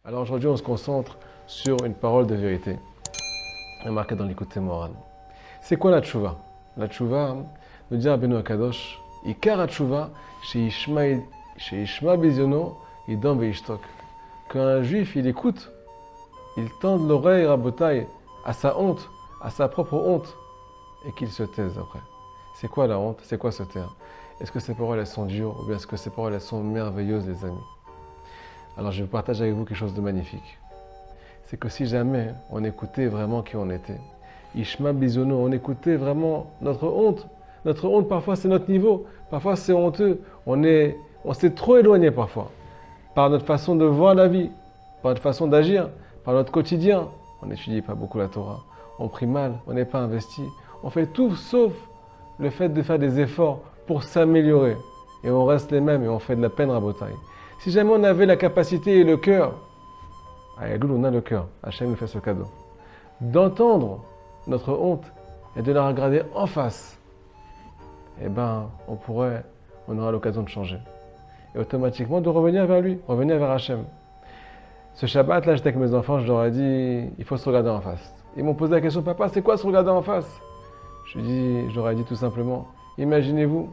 Alors aujourd'hui, on se concentre sur une parole de vérité, marquée dans l'Ikouté Moharan. C'est quoi la tchouva? La tchouva, nous dit Rabbeinu Akadosh, Ikar ha-tchouva, chez Ishma Beziono, Idam Veishtok. Quand un juif, il écoute, il tend l'oreille, rabotaille, à sa honte, à sa propre honte, et qu'il se taise après. C'est quoi la honte? C'est quoi se taire? Est-ce que ces paroles, elles sont dures, ou bien est-ce que ces paroles, elles sont merveilleuses, les amis? Alors je partage avec vous quelque chose de magnifique. C'est que si jamais on écoutait vraiment qui on était, Ishma Bizono, on écoutait vraiment notre honte. Notre honte, parfois, c'est notre niveau. Parfois, c'est honteux. On s'est trop éloigné parfois. Par notre façon de voir la vie, par notre façon d'agir, par notre quotidien. On n'étudie pas beaucoup la Torah. On prie mal, on n'est pas investi. On fait tout sauf le fait de faire des efforts pour s'améliorer. Et on reste les mêmes et on fait de la peine rabotaille. Si jamais on avait la capacité et le cœur, à Elul, on a le cœur, Hachem nous fait ce cadeau, d'entendre notre honte et de la regarder en face, eh ben, on aura l'occasion de changer. Et automatiquement de revenir vers lui, revenir vers Hachem. Ce Shabbat, là, j'étais avec mes enfants, je leur ai dit, il faut se regarder en face. Ils m'ont posé la question, papa, c'est quoi se regarder en face? Je leur ai dit tout simplement, imaginez-vous,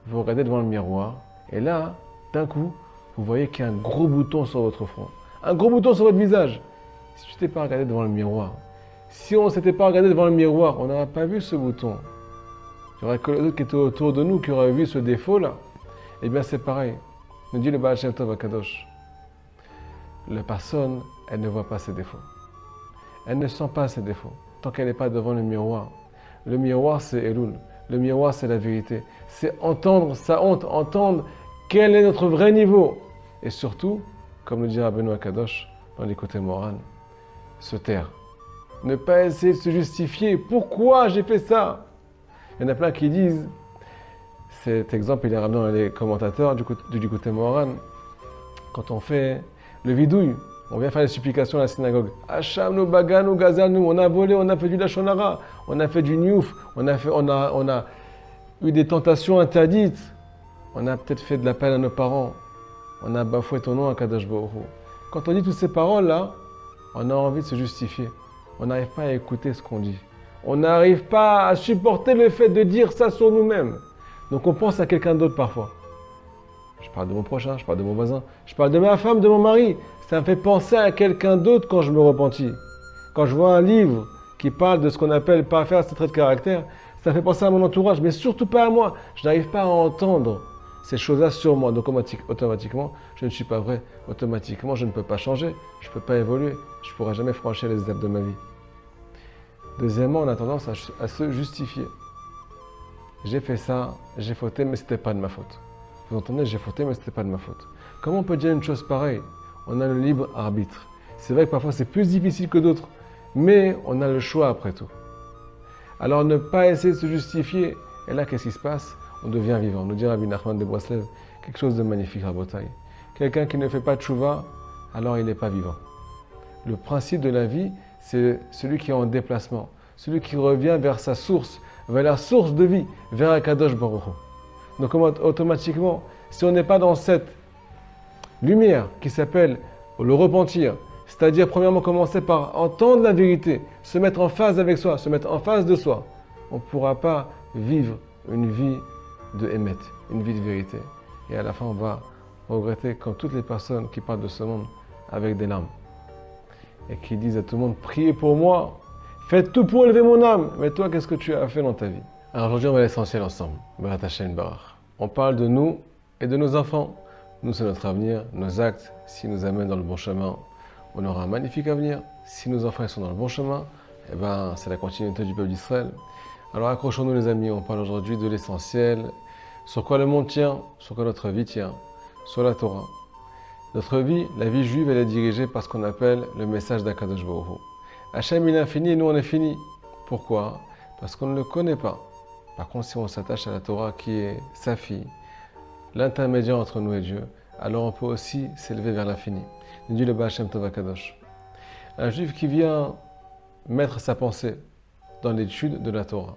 vous regardez devant le miroir, et là, d'un coup, vous voyez qu'il y a un gros bouton sur votre front. Un gros bouton sur votre visage. Si tu t'es pas regardé devant le miroir, si on ne s'était pas regardé devant le miroir, on n'aurait pas vu ce bouton. Il y aurait que les autres qui étaient autour de nous qui auraient vu ce défaut-là. Eh bien, c'est pareil. Nous dit le Baal Shem Tov Akadosh. La personne, elle ne voit pas ses défauts. Elle ne sent pas ses défauts. Tant qu'elle n'est pas devant le miroir. Le miroir, c'est Elul. Le miroir, c'est la vérité. C'est entendre sa honte, entendre quel est notre vrai niveau. Et surtout, comme le dit Rabbeinu Akadosh dans l'Ikouté Moharan, se taire. Ne pas essayer de se justifier. Pourquoi j'ai fait ça? Il y en a plein qui disent, cet exemple il est ramené dans les commentateurs du Ikouté Moharan, quand on fait le vidouille, on vient faire les supplications à la synagogue. Hacham nous bagan nous gazal nous, on a volé, on a fait du lachonara, on a fait du niouf, on a eu des tentations interdites, on a peut-être fait de la peine à nos parents, on a bafoué ton nom à Kadosh Baruch Hu. Quand on dit toutes ces paroles-là, on a envie de se justifier. On n'arrive pas à écouter ce qu'on dit. On n'arrive pas à supporter le fait de dire ça sur nous-mêmes. Donc on pense à quelqu'un d'autre parfois. Je parle de mon prochain, je parle de mon voisin, je parle de ma femme, de mon mari. Ça me fait penser à quelqu'un d'autre quand je me repentis. Quand je vois un livre qui parle de ce qu'on appelle pas faire ses traits de caractère, ça me fait penser à mon entourage, mais surtout pas à moi. Je n'arrive pas à entendre ces choses-là sur moi. Donc automatiquement, je ne suis pas vrai. Automatiquement, je ne peux pas changer. Je ne peux pas évoluer. Je ne pourrai jamais franchir les étapes de ma vie. Deuxièmement, on a tendance à se justifier. J'ai fait ça, j'ai fauté, mais ce n'était pas de ma faute. Vous entendez, j'ai fauté, mais ce n'était pas de ma faute. Comment on peut dire une chose pareille? On a le libre arbitre. C'est vrai que parfois c'est plus difficile que d'autres, mais on a le choix après tout. Alors ne pas essayer de se justifier. Et là, qu'est-ce qui se passe? On devient vivant. Nous dit Rabbi Nachman de Breslev quelque chose de magnifique, Rabotai. Quelqu'un qui ne fait pas de tchouva, alors il n'est pas vivant. Le principe de la vie, c'est celui qui est en déplacement, celui qui revient vers sa source, vers la source de vie, vers Akadosh Baruch Hu. Donc automatiquement, si on n'est pas dans cette lumière qui s'appelle le repentir, c'est-à-dire premièrement commencer par entendre la vérité, se mettre en phase avec soi, se mettre en face de soi, on ne pourra pas vivre une vie de émet, une vie de vérité. Et à la fin, on va regretter comme toutes les personnes qui parlent de ce monde avec des larmes. Et qui disent à tout le monde, priez pour moi, faites tout pour élever mon âme. Mais toi, qu'est-ce que tu as fait dans ta vie? Alors aujourd'hui, on va à l'essentiel ensemble. On parle de nous et de nos enfants. Nous, c'est notre avenir, nos actes, s'ils nous amènent dans le bon chemin, on aura un magnifique avenir. Si nos enfants sont dans le bon chemin, eh ben, c'est la continuité du peuple d'Israël. Alors accrochons-nous les amis, on parle aujourd'hui de l'essentiel, sur quoi le monde tient, sur quoi notre vie tient, sur la Torah. Notre vie, la vie juive, elle est dirigée par ce qu'on appelle le message d'Akadosh Baruch Hu. Hachem il est infini et nous on est fini. Pourquoi? Parce qu'on ne le connaît pas. Par contre, si on s'attache à la Torah qui est sa fille, l'intermédiaire entre nous et Dieu, alors on peut aussi s'élever vers l'infini. Nous dit le Baal Shem Tov Akadosh. Un juif qui vient mettre sa pensée dans l'étude de la Torah,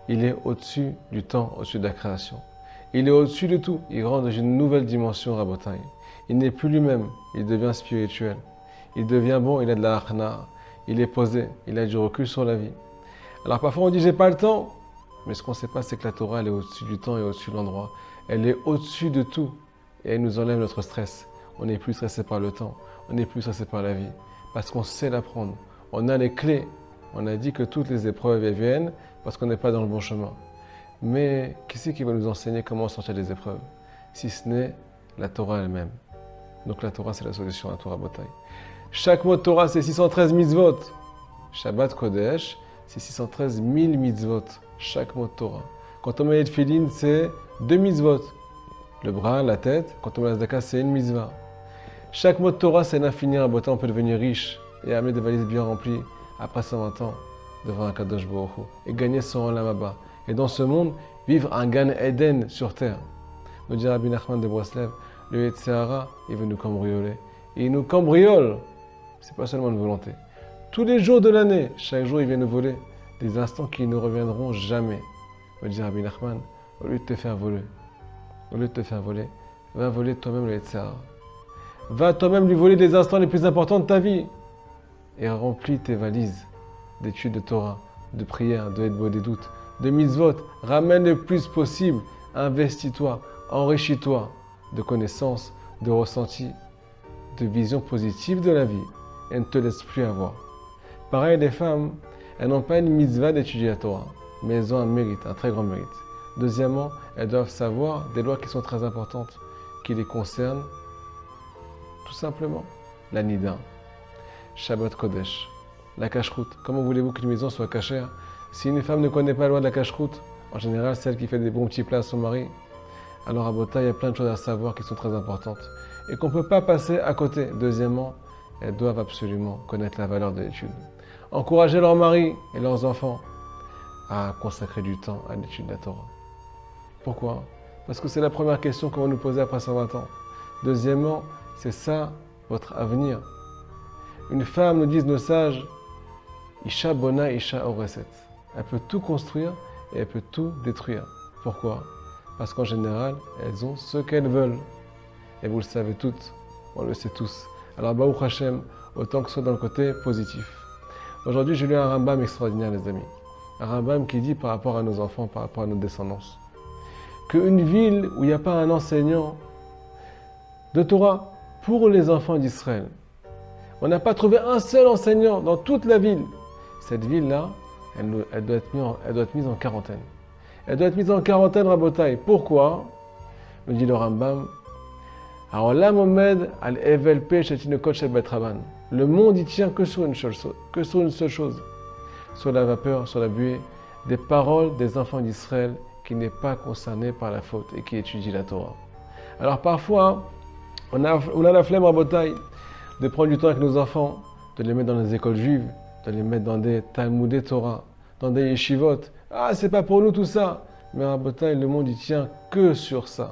il est au-dessus du temps, au-dessus de la création. Il est au-dessus de tout. Il rentre dans une nouvelle dimension, Rabotai. Il n'est plus lui-même, il devient spirituel. il devient bon, il a de la akhna, il est posé, il a du recul sur la vie. Alors parfois on dit j'ai pas le temps, mais ce qu'on ne sait pas c'est que la Torah elle est au-dessus du temps et au-dessus de l'endroit. Elle est au-dessus de tout et elle nous enlève notre stress. On n'est plus stressé par le temps, on n'est plus stressé par la vie, parce qu'on sait l'apprendre. On a les clés. On a dit que toutes les épreuves elles viennent parce qu'on n'est pas dans le bon chemin. Mais qui c'est qui va nous enseigner comment sortir des épreuves, si ce n'est la Torah elle-même. Donc la Torah, c'est la solution à Torah Botaï. Chaque mot de Torah, c'est 613 mitzvot. Shabbat Kodesh, c'est 613 000 mitzvot. Chaque mot de Torah. Quand on met les tefillin, c'est 2 mitzvot. Le bras, la tête. Quand on met la zdaka, c'est une mitzvah. Chaque mot de Torah, c'est l'infini. À Botaï, on peut devenir riche et amener des valises bien remplies après 120 ans devant un Kadosh Baruch Hu et gagner son olam haba. Et dans ce monde, vivre un Gan Eden sur terre. Nous dit Rabbi Nachman de Breslev, le Yetzer Hara, il veut nous cambrioler. Et il nous cambriole. C'est pas seulement une volonté. Tous les jours de l'année, chaque jour, il vient nous voler des instants qui ne reviendront jamais. Nous dit Rabbi Nachman, au lieu de te faire voler, va voler toi-même le Yetzer Hara. Va toi-même lui voler les instants les plus importants de ta vie. Et remplis tes valises d'études de Torah, de prières, de Hedbo des doutes, de mitzvot. Ramène le plus possible. Investis-toi, enrichis-toi de connaissances, de ressentis, de vision positive de la vie. Et ne te laisse plus avoir. Pareil, les femmes, elles n'ont pas une mitzvah d'étudier la Torah, mais elles ont un mérite, un très grand mérite. Deuxièmement, elles doivent savoir des lois qui sont très importantes, qui les concernent, tout simplement. La Nida, Shabbat Kodesh, la cache-route. Comment voulez-vous qu'une maison soit cachère si une femme ne connaît pas la loi de la cache-route? En général, celle qui fait des bons petits plats à son mari. Alors à Bota, il y a plein de choses à savoir qui sont très importantes et qu'on ne peut pas passer à côté. Deuxièmement, elles doivent absolument connaître la valeur de l'étude. Encourager leurs maris et leurs enfants à consacrer du temps à l'étude de la Torah. Pourquoi? Parce que c'est la première question qu'on va nous poser après 120 ans. Deuxièmement, c'est ça votre avenir. Une femme, nous disent nos sages, Isha bona, Isha oreset. Elle peut tout construire et elle peut tout détruire. Pourquoi? Parce qu'en général, elles ont ce qu'elles veulent. Et vous le savez toutes, on le sait tous. Alors, Baruch Hashem, autant que ce soit dans le côté positif. Aujourd'hui, j'ai lu un Rambam extraordinaire, les amis. Un Rambam qui dit par rapport à nos enfants, par rapport à nos descendances, qu'une ville où il n'y a pas un enseignant de Torah pour les enfants d'Israël, on n'a pas trouvé un seul enseignant dans toute la ville. Cette ville-là, elle doit être mise en quarantaine. Elle doit être mise en quarantaine, Rabotai. Pourquoi? Me dit le Rambam. Alors là, Mohamed, le monde, il tient que sur une seule chose. Sur la vapeur, sur la buée, des paroles des enfants d'Israël qui n'est pas concerné par la faute et qui étudie la Torah. Alors parfois, on a la flemme, Rabotai, de prendre du temps avec nos enfants, de les mettre dans les écoles juives, de les mettre dans des Talmudé Torah, dans des yeshivot. Ah, c'est pas pour nous tout ça. Mais Rabotai, le monde, il tient que sur ça.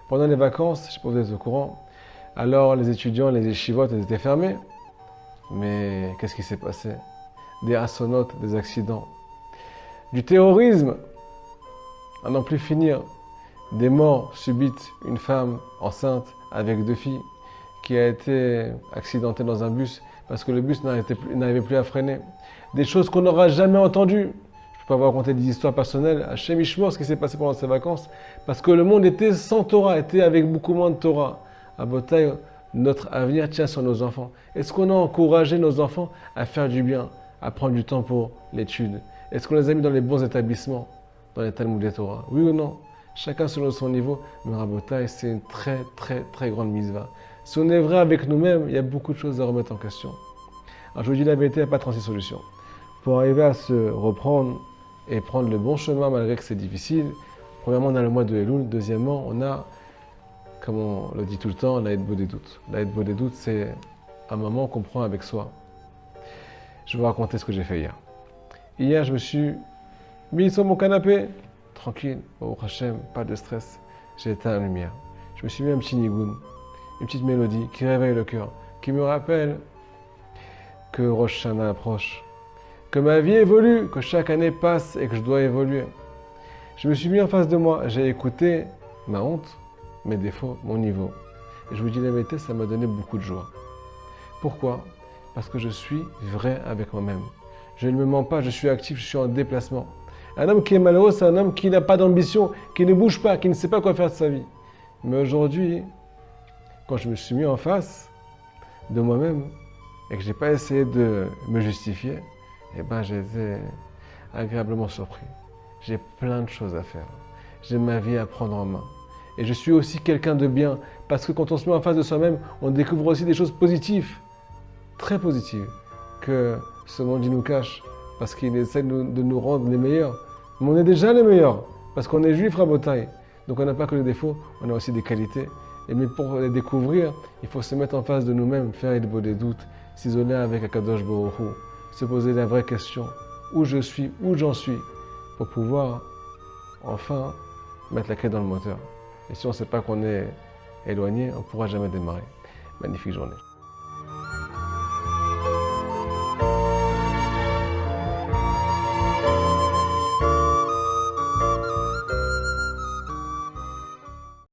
Pendant les vacances, je ne sais pas si vous êtes au courant, alors les étudiants, les yeshivot, elles étaient fermées. Mais qu'est-ce qui s'est passé? Des assonotes, des accidents, du terrorisme, à n'en plus finir, des morts subites, une femme enceinte avec 2 filles qui a été accidentée dans un bus parce que le bus n'arrivait plus à freiner. Des choses qu'on n'aura jamais entendues. Je ne peux pas vous raconter des histoires personnelles. Hachem Ishmor, ce qui s'est passé pendant ces vacances, parce que le monde était sans Torah, était avec beaucoup moins de Torah. À Botaï, notre avenir tient sur nos enfants. Est-ce qu'on a encouragé nos enfants à faire du bien, à prendre du temps pour l'étude? Est-ce qu'on les a mis dans les bons établissements, dans les Talmudé Torah? Oui ou non? Chacun selon son niveau, mais Rabotai, c'est une très très très grande mitzvah. Si on est vrai avec nous-mêmes, il y a beaucoup de choses à remettre en question. Alors je vous dis la vérité, il n'y a pas 36 solutions. Pour arriver à se reprendre et prendre le bon chemin malgré que c'est difficile, premièrement on a le mois de Elul, deuxièmement on a, comme on le dit tout le temps, la Hedbo des doutes. La Hedbo des doutes, c'est un moment qu'on prend avec soi. Je vais vous raconter ce que j'ai fait hier. Hier, je me suis mis sur mon canapé, tranquille, au Hachem, pas de stress. J'ai éteint la lumière. Je me suis mis un petit nigoun, une petite mélodie qui réveille le cœur, qui me rappelle que Rosh Hashanah approche, que ma vie évolue, que chaque année passe et que je dois évoluer. Je me suis mis en face de moi, j'ai écouté ma honte, mes défauts, mon niveau. Et je vous dis la vérité, ça m'a donné beaucoup de joie. Pourquoi? parce que je suis vrai avec moi-même. Je ne me mens pas, je suis actif, je suis en déplacement. Un homme qui est malheureux, c'est un homme qui n'a pas d'ambition, qui ne bouge pas, qui ne sait pas quoi faire de sa vie. Mais aujourd'hui, quand je me suis mis en face de moi-même et que je n'ai pas essayé de me justifier, eh ben, j'ai été agréablement surpris. J'ai plein de choses à faire. J'ai ma vie à prendre en main. Et je suis aussi quelqu'un de bien, parce que quand on se met en face de soi-même, on découvre aussi des choses positives, très positives, que ce monde nous cache, parce qu'il essaie de nous rendre les meilleurs. Mais on est déjà les meilleurs, parce qu'on est juif Rabotai. Donc on n'a pas que les défauts, on a aussi des qualités. Et mais pour les découvrir, il faut se mettre en face de nous-mêmes, faire le beau des doutes, s'isoler avec Akadosh Baruch Hu, se poser la vraie question, où je suis, où j'en suis, pour pouvoir enfin mettre la clé dans le moteur. Et si on ne sait pas qu'on est éloigné, on ne pourra jamais démarrer. Magnifique journée.